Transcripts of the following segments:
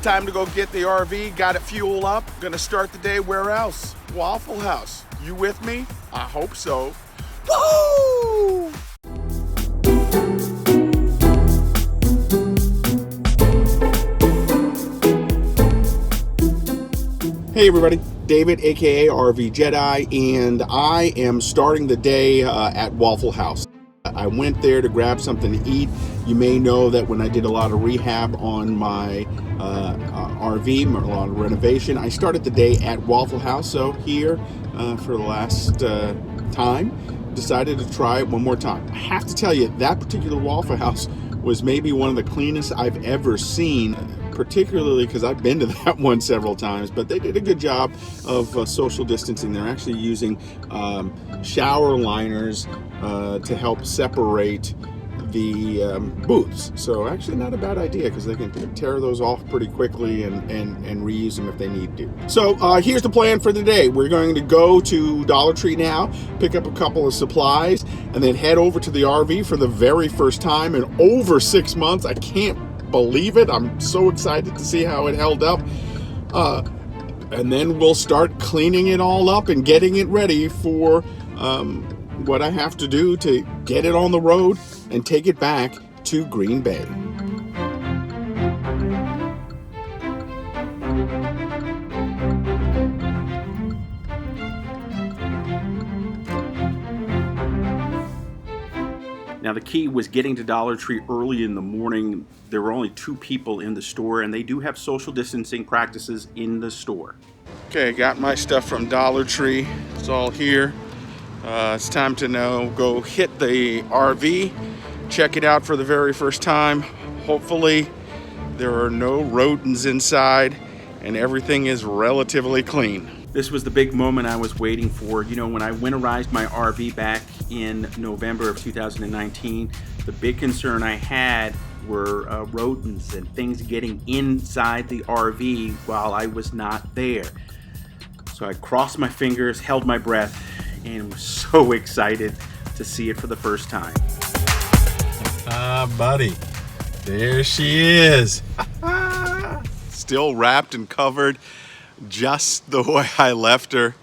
time to go get the RV, got it fueled up, gonna start the day where else? Waffle House. You with me? I hope so. Woo! Hey everybody, David aka RV Jedeye, and I am starting the day at Waffle House. I went there to grab something to eat. You may know that when I did a lot of rehab on my RV, a lot of renovation, I started the day at Waffle House. So here for the last time, decided to try it one more time. I have to tell you, that particular Waffle House was maybe one of the cleanest I've ever seen, particularly because I've been to that one several times, but they did a good job of social distancing. They're actually using shower liners to help separate the booths. So actually not a bad idea, because they can tear those off pretty quickly and reuse them if they need to. So here's the plan for the day. We're going to go to Dollar Tree now, pick up a couple of supplies, and then head over to the RV for the very first time in over 6 months. I can't believe it. I'm so excited to see how it held up. And then we'll start cleaning it all up and getting it ready for what I have to do to get it on the road and take it back to Green Bay. Now, the key was getting to Dollar Tree early in the morning. There were only 2 people in the store, and they do have social distancing practices in the store. Okay, got my stuff from Dollar Tree. It's all here. It's time to now go hit the RV, check it out for the very first time. Hopefully, there are no rodents inside, and everything is relatively clean. This was the big moment I was waiting for. You know, when I winterized my RV back in November of 2019, the big concern I had were rodents and things getting inside the RV while I was not there. So I crossed my fingers, held my breath, and was so excited to see it for the first time. Ah, buddy. There she is. Still wrapped and covered just the way I left her.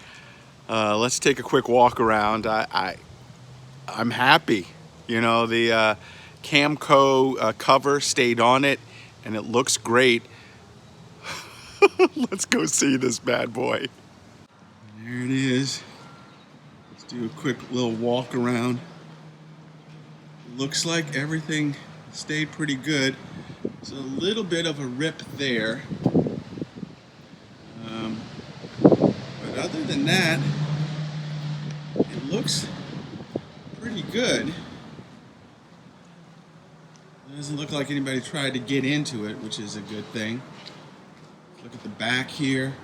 Let's take a quick walk around. I'm happy. You know, the Camco cover stayed on it, and it looks great. Let's go see this bad boy. There it is. Let's do a quick little walk around. Looks like everything stayed pretty good. There's a little bit of a rip there. But other than that, it looks pretty good. It doesn't look like anybody tried to get into it, which is a good thing. Look at the back here.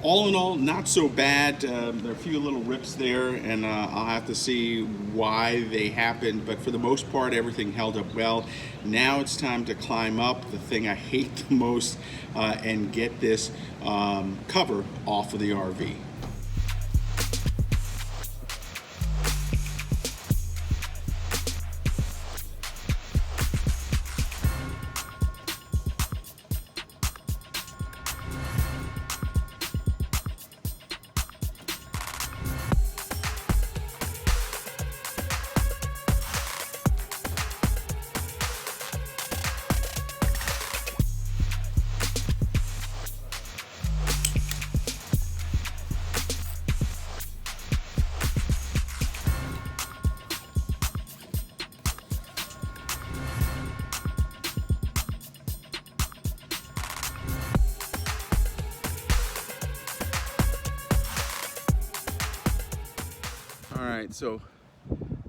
All in all, not so bad. There are a few little rips there, and I'll have to see why they happened, but for the most part, everything held up well. Now it's time to climb up, the thing I hate the most, and get this cover off of the RV. All right, so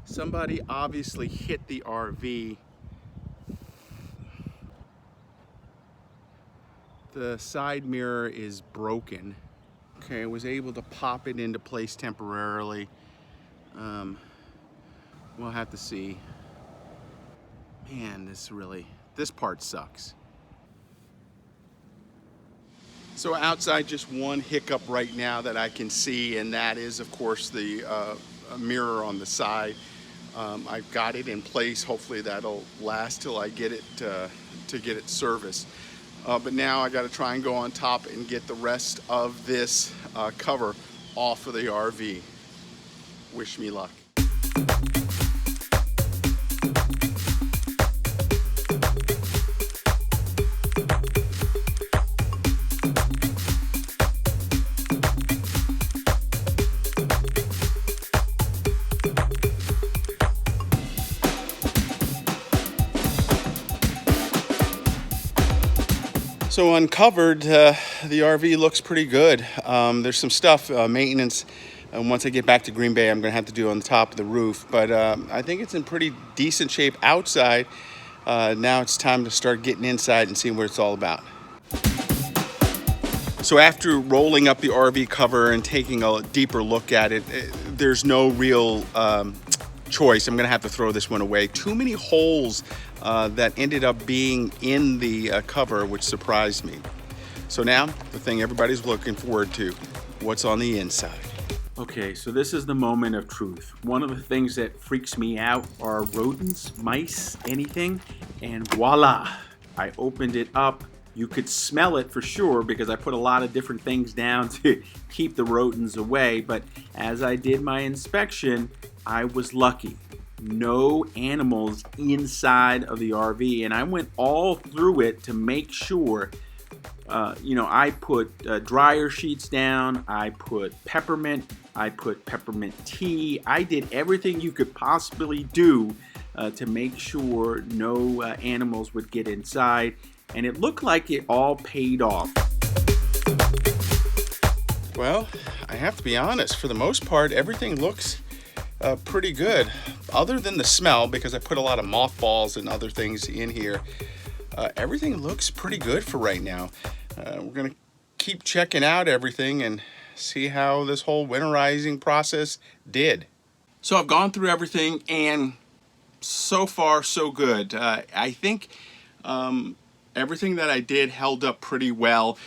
somebody obviously hit the RV. The side mirror is broken. Okay, I was able to pop it into place temporarily. We'll have to see. Man, this part sucks. So outside, just one hiccup right now that I can see, and that is, of course, the mirror on the side. I've got it in place. Hopefully that'll last till I get it to get it serviced. But now I got to try and go on top and get the rest of this cover off of the RV. Wish me luck. So uncovered, the RV looks pretty good. There's some stuff, maintenance, once I get back to Green Bay, I'm gonna have to do on the top of the roof. But I think it's in pretty decent shape outside. Now it's time to start getting inside and seeing what it's all about. So after rolling up the RV cover and taking a deeper look at it, there's no real choice. I'm gonna have to throw this one away. Too many holes that ended up being in the cover, which surprised me. So now, the thing everybody's looking forward to, what's on the inside. Okay, so this is the moment of truth. One of the things that freaks me out are rodents, mice, anything, and voila, I opened it up. You could smell it for sure because I put a lot of different things down to keep the rodents away, but as I did my inspection, I was lucky. No animals inside of the RV, and I went all through it to make sure. I put dryer sheets down, I put peppermint tea. I did everything you could possibly do to make sure no animals would get inside, and it looked like it all paid off. Well, I have to be honest, for the most part, everything looks pretty good, other than the smell, because I put a lot of mothballs and other things in here. Everything looks pretty good for right now. We're gonna keep checking out everything and see how this whole winterizing process did. So I've gone through everything, and so far so good. I think everything that I did held up pretty well.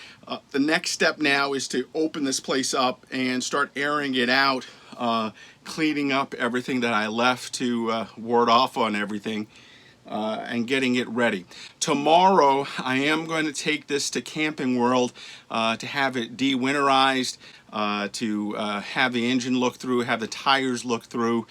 The next step now is to open this place up and start airing it out, cleaning up everything that I left to ward off on everything, and getting it ready. Tomorrow I am going to take this to Camping World to have it de-winterized, to have the engine look through, have the tires look through,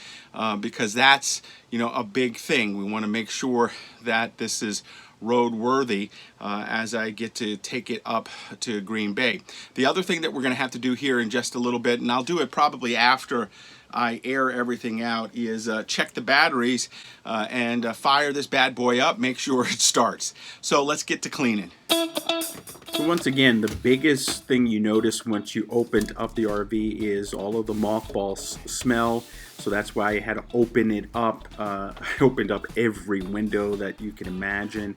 because that's a big thing. We want to make sure that this is roadworthy as I get to take it up to Green Bay. The other thing that we're going to have to do here in just a little bit, and I'll do it probably after I air everything out, is check the batteries and fire this bad boy up, make sure it starts. So let's get to cleaning. So once again, the biggest thing you notice once you opened up the RV is all of the mothballs smell. So that's why I had to open it up. I opened up every window that you can imagine.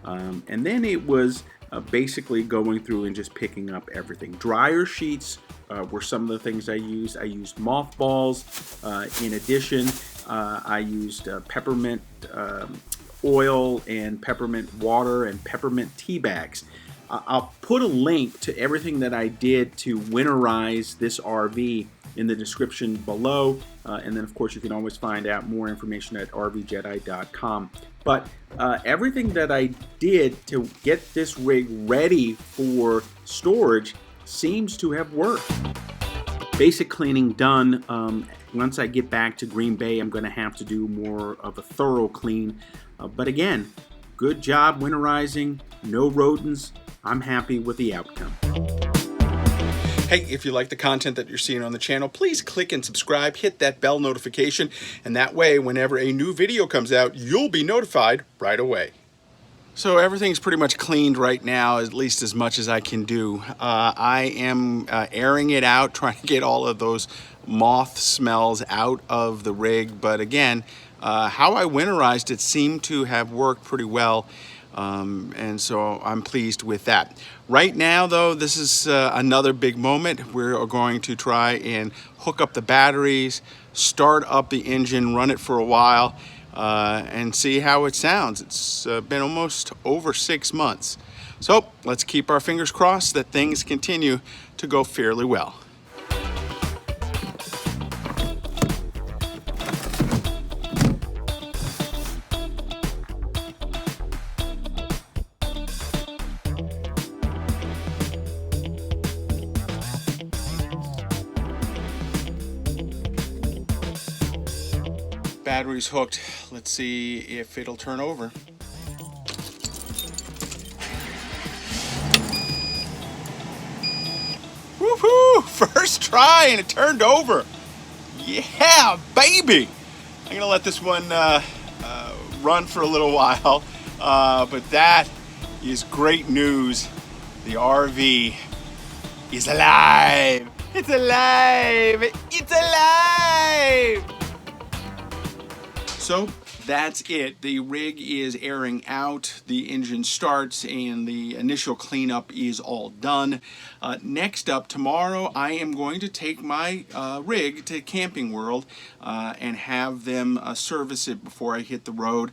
And then it was basically going through and just picking up everything. Dryer sheets were some of the things I used. I used mothballs. In addition, I used peppermint oil and peppermint water and peppermint tea bags. I'll put a link to everything that I did to winterize this RV in the description below. And then, of course, you can always find out more information at rvjedeye.com. But everything that I did to get this rig ready for storage seems to have worked. Basic cleaning done. Once I get back to Green Bay, I'm going to have to do more of a thorough clean. But again, good job winterizing, no rodents. I'm happy with the outcome. Hey, if you like the content that you're seeing on the channel, please click and subscribe, hit that bell notification, and that way, whenever a new video comes out, you'll be notified right away. So everything's pretty much cleaned right now, at least as much as I can do. I am airing it out, trying to get all of those moth smells out of the rig, but again, how I winterized it seemed to have worked pretty well. And so I'm pleased with that. Right now, though, this is another big moment. We're going to try and hook up the batteries, start up the engine, run it for a while, and see how it sounds. It's been almost over 6 months. So let's keep our fingers crossed that things continue to go fairly well. Battery's hooked. Let's see if it'll turn over. Woohoo! First try and it turned over. Yeah, baby! I'm gonna let this one run for a little while, but that is great news. The RV is alive! It's alive! It's alive! So that's it. The rig is airing out, the engine starts, and the initial cleanup is all done. Next up, tomorrow, I am going to take my rig to Camping World and have them service it before I hit the road.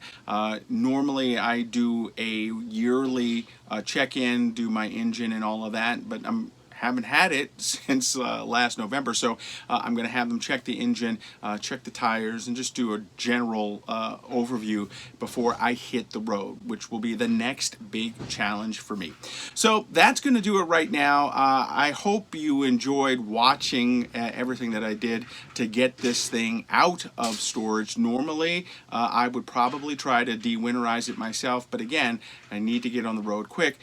Normally, I do a yearly check-in, do my engine and all of that, but haven't had it since last November, so I'm going to have them check the engine, check the tires, and just do a general overview before I hit the road, which will be the next big challenge for me. So that's going to do it right now. I hope you enjoyed watching everything that I did to get this thing out of storage. Normally, I would probably try to de-winterize it myself, but again, I need to get on the road quick.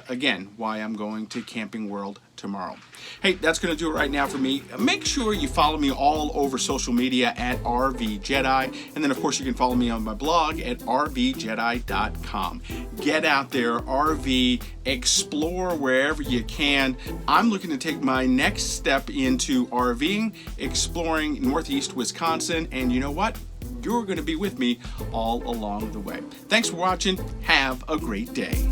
Again, why I'm going to Camping World tomorrow. Hey, that's going to do it right now for me. Make sure you follow me all over social media at RV Jedeye, and then of course you can follow me on my blog at rvjedeye.com. Get out there, RV, explore wherever you can. I'm looking to take my next step into RVing, exploring Northeast Wisconsin, and you know what? You're going to be with me all along the way. Thanks for watching. Have a great day.